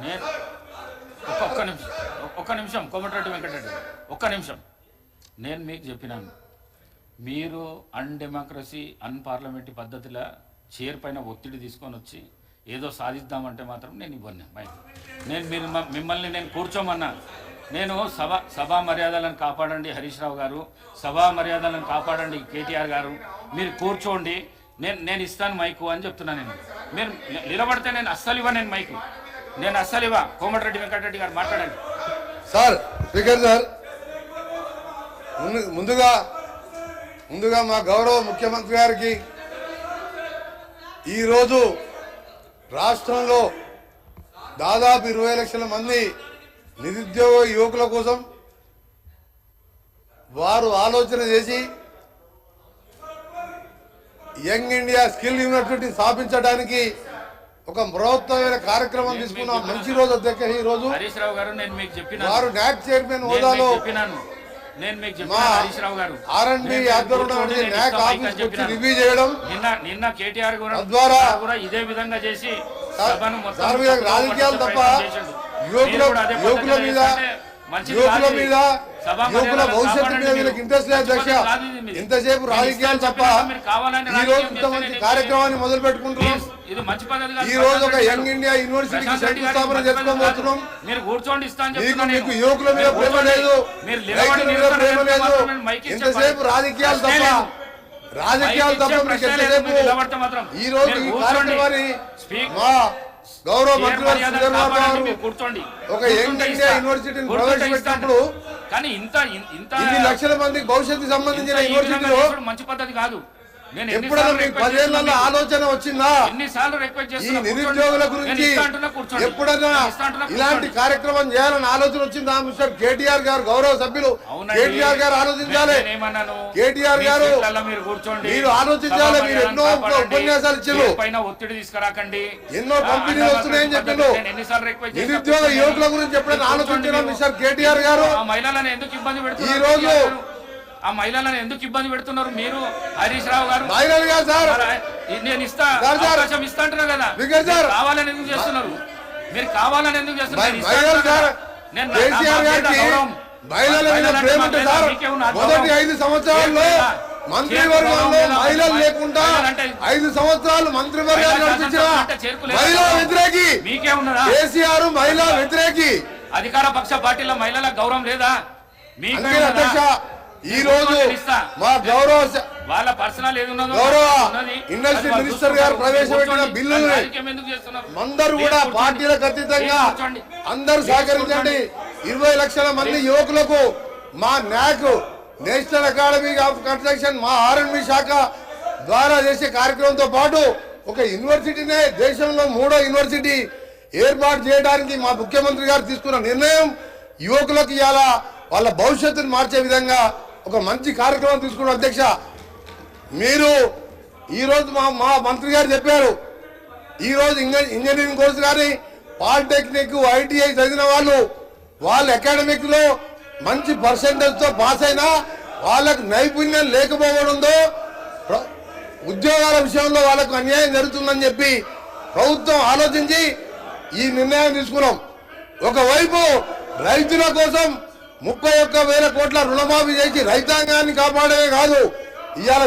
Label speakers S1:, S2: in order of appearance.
S1: నేను ఒక్క నిమిషం కోమటిరెడ్డి వెంకటరెడ్డి ఒక్క నిమిషం. నేను మీకు చెప్పినాను, మీరు అన్డెమోక్రసీ అన్పార్లమెంటరీ పద్ధతిలో చైర్ పైన ఒత్తిడి తీసుకొని వచ్చి ఏదో సాధిద్దామంటే మాత్రం నేను ఇవ్వను. నేను మిమ్మల్ని నేను కూర్చోమన్నా. నేను సభా మర్యాదలను కాపాడండి హరీష్ రావు గారు, సభా మర్యాదలను కాపాడండి కేటీఆర్ గారు, మీరు కూర్చోండి, నేను ఇస్తాను మైకు అని చెప్తున్నాను. మీరు నిలబడితే నేను అస్సలు ఇవ్వ, నేను అస్సలు ఇవ్వ. కోమటిరెడ్డి వెంకటరెడ్డి గారు మాట్లాడండి.
S2: సార్ స్పీకర్ సార్, ముందుగా మా గౌరవ ముఖ్యమంత్రి గారికి ఈరోజు రాష్ట్రంలో దాదాపు 20 లక్షల మంది నిరుద్యోగ యువకుల కోసం వారు ఆలోచన చేసి యంగ్ ఇండియా స్కిల్ యూనివర్సిటీ స్థాపించడానికి ఒక బృహత్తమైన కార్యక్రమం తీసుకున్న మంచి రోజు అధ్యక్ష. ఈ రోజు
S1: హరీష్ రావు గారు నేను మీకు చెప్పిన
S2: వారు న్యాక్ చైర్మన్ హోదాలో
S1: R&B
S2: రివ్యూ చేయడం
S1: నిన్న కేటీఆర్
S2: ద్వారా
S1: ఇదే విధంగా చేసి
S2: రాజకీయాలు తప్ప యువకుల మీద యువకుల భవిష్యత్తు మీద వీళ్ళకి ఇంట్రెస్ట్ లేదు అధ్యక్ష. ఇంతసేపు రాజకీయాలు తప్ప ఈ రోజు ఇంత మంచి కార్యక్రమాన్ని మొదలు పెట్టుకుంటున్నాం. ఈ రోజు ఒక యంగ్ ఇండియా యూనివర్సిటీకి శంకుస్థాపన చేసుకోబోతున్నాం. మీకు యువకుల మీద ప్రేమ లేదు, రైతుల మీద ప్రేమ లేదు. ఇంతసేపు రాజకీయాలు తప్ప మీకు ఎంతసేపు ఈ రోజు ఈ కార్యక్రమాన్ని మా గౌరవ మంత్రి ఒక యంగ్ ఇండియా యూనివర్సిటీని ప్రవేశపెట్టినప్పుడు ఇన్ని లక్షల మందికి భవిష్యత్తుకు సంబంధించిన యూనివర్సిటీలో
S1: మంచి పద్ధతి కాదు.
S2: ఎప్పుడైనా మీకు 10 ఏళ్లలో ఆలోచన వచ్చిందా ఈ నిరుద్యోగుల గురించి? ఎప్పుడైనా ఇలాంటి కార్యక్రమం చేయాలని ఆలోచన వచ్చిందా? మిస్టర్ కేటీఆర్ గారు, గౌరవ సభ్యులు కేటీఆర్ గారు ఆలోచించాలి. కేటీఆర్ గారు మీరు ఆలోచించాలి. మీరు ఎన్నో ఉపన్యాసాలు ఇచ్చారు,
S1: ఒత్తిడి తీసుకురాకండి,
S2: ఎన్నో కంపెనీలు వస్తున్నాయని చెప్పారు. నిరుద్యోగ యువకుల గురించి ఎప్పుడైనా ఆలోచించారా మిస్టర్ కేటీఆర్ గారు?
S1: మహిళలను ఎందుకు ఇబ్బంది పెడుతున్నారు?
S2: ఈ రోజు
S1: ఆ మహిళలను ఎందుకు ఇబ్బంది పెడుతున్నారు మీరు? హరీష్ రావు గారు నేను అవకాశం ఇస్తా అంటున్నా కదా, కావాలని ఎందుకు చేస్తున్నారు? మీరు కావాలని ఎందుకు చేస్తున్నారు?
S2: మొదటి 5 సంవత్సరాల్లో మంత్రివర్గంలో మహిళలు లేకుండా 5 సంవత్సరాలు మంత్రివర్గాలు నడిపించిన మహిళా వ్యతిరేకి కేసీఆర్, మహిళా వ్యతిరేకి.
S1: అధికార పక్ష పార్టీలో మహిళల గౌరవం లేదా?
S2: అధ్యక్ష ఈ రోజు మా గౌరవ ఇండస్ట్రీ మినిస్టర్ గారు ప్రవేశపెట్టిన బిల్లులు అందరూ కూడా పార్టీలకు అతీతంగా అందరూ సహకరించండి. 20 లక్షల మంది యువకులకు మా NAC national academy of construction మా R&B శాఖ ద్వారా చేసే కార్యక్రమంతో పాటు ఒక యూనివర్సిటీనే దేశంలో 3వ యూనివర్సిటీ ఏర్పాటు చేయడానికి మా ముఖ్యమంత్రి గారు తీసుకున్న నిర్ణయం యువకులకు ఇవాళ వాళ్ళ భవిష్యత్తును మార్చే విధంగా ఒక మంచి కార్యక్రమం తీసుకున్న అధ్యక్ష. మీరు ఈరోజు మా మంత్రి గారు చెప్పారు, ఈరోజు ఇంజనీరింగ్ కోర్సు కానీ పాలిటెక్నిక్ ITI చదివిన వాళ్ళు అకాడమిక్ లో మంచి పర్సెంటేజ్ తో పాస్ అయినా వాళ్ళకు నైపుణ్యం లేకపోవడంతో ఉద్యోగాల విషయంలో వాళ్ళకు అన్యాయం జరుగుతుందని చెప్పి ప్రభుత్వం ఆలోచించి ఈ నిర్ణయం తీసుకున్నాం. ఒకవైపు రైతుల కోసం 31,000 కోట్ల రుణమాఫీ చేసి రైతాంగాన్ని కాపాడమే కాదు, ఇవాళ